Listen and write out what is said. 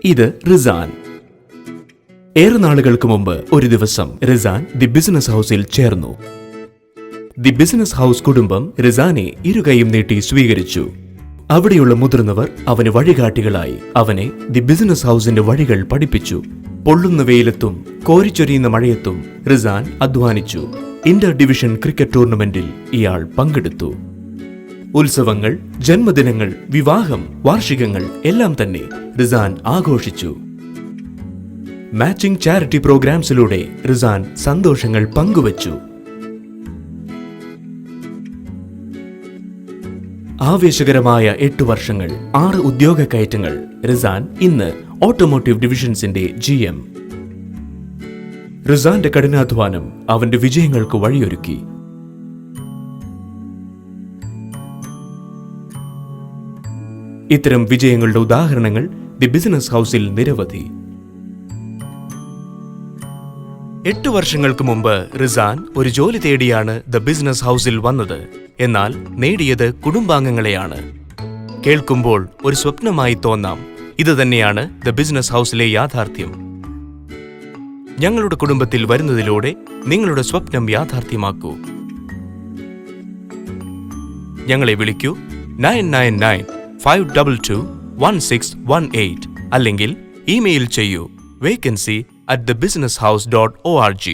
ഇത് റിസാൻ. ഏറെ നാളുകൾക്ക് മുമ്പ് ഒരു ദിവസം റിസാൻ ദി ബിസിനസ് ഹൗസിൽ ചേർന്നു. ദി ബിസിനസ് ഹൗസ് കുടുംബം റിസാനെ ഇരുകൈയും നീട്ടി സ്വീകരിച്ചു. അവിടെയുള്ള മുതിർന്നവർ അവന് വഴികാട്ടികളായി. അവനെ ദി ബിസിനസ് ഹൗസിന്റെ വഴികൾ പഠിപ്പിച്ചു. പൊള്ളുന്ന വെയിലത്തും കോരിച്ചൊരിയുന്ന മഴയത്തും റിസാൻ അധ്വാനിച്ചു. ഇന്റർ ഡിവിഷൻ ക്രിക്കറ്റ് ടൂർണമെന്റിൽ ഇയാൾ പങ്കെടുത്തു. ഉത്സവങ്ങൾ, ജന്മദിനങ്ങൾ, വിവാഹം, വാർഷികങ്ങൾ എല്ലാം തന്നെ റിസാൻ ആഘോഷിച്ചു. മാച്ചിങ് ചാരിറ്റി പ്രോഗ്രാംസിലൂടെ റിസാൻ സന്തോഷങ്ങൾ പങ്കുവച്ചു. ആവേശകരമായ 8 വർഷങ്ങൾ, 6 ഉദ്യോഗ കയറ്റങ്ങൾ. റിസാൻ ഇന്ന് ഓട്ടോമോട്ടീവ് ഡിവിഷൻസിന്റെ GM. റിസാന്റെ കഠിനാധ്വാനം അവന്റെ വിജയങ്ങൾക്ക് വഴിയൊരുക്കി. ഇത്തരം വിജയങ്ങളുടെ ഉദാഹരണങ്ങൾ ദി ബിസിനസ് ഹൗസിൽ നിരവധി. 8 വർഷങ്ങൾക്ക് മുമ്പ് റിസാൻ ഒരു ജോലി തേടിയാണ് ദ ബിസിനസ് ഹൗസിൽ വന്നത്. എന്നാൽ നേടിയത് കുടുംബാംഗങ്ങളെയാണ്. കേൾക്കുമ്പോൾ ഒരു സ്വപ്നമായി തോന്നാം. ഇത് തന്നെയാണ് ദ ബിസിനസ് ഹൗസിലെ യാഥാർത്ഥ്യം. ഞങ്ങളുടെ കുടുംബത്തിൽ വരുന്നതിലൂടെ നിങ്ങളുടെ സ്വപ്നം യാഥാർത്ഥ്യമാക്കൂ. ഞങ്ങളെ വിളിക്കൂ 9995221618 അല്ലെങ്കിൽ ഇമെയിൽ ചെയ്യൂ vacancy@thebusinesshouse.org.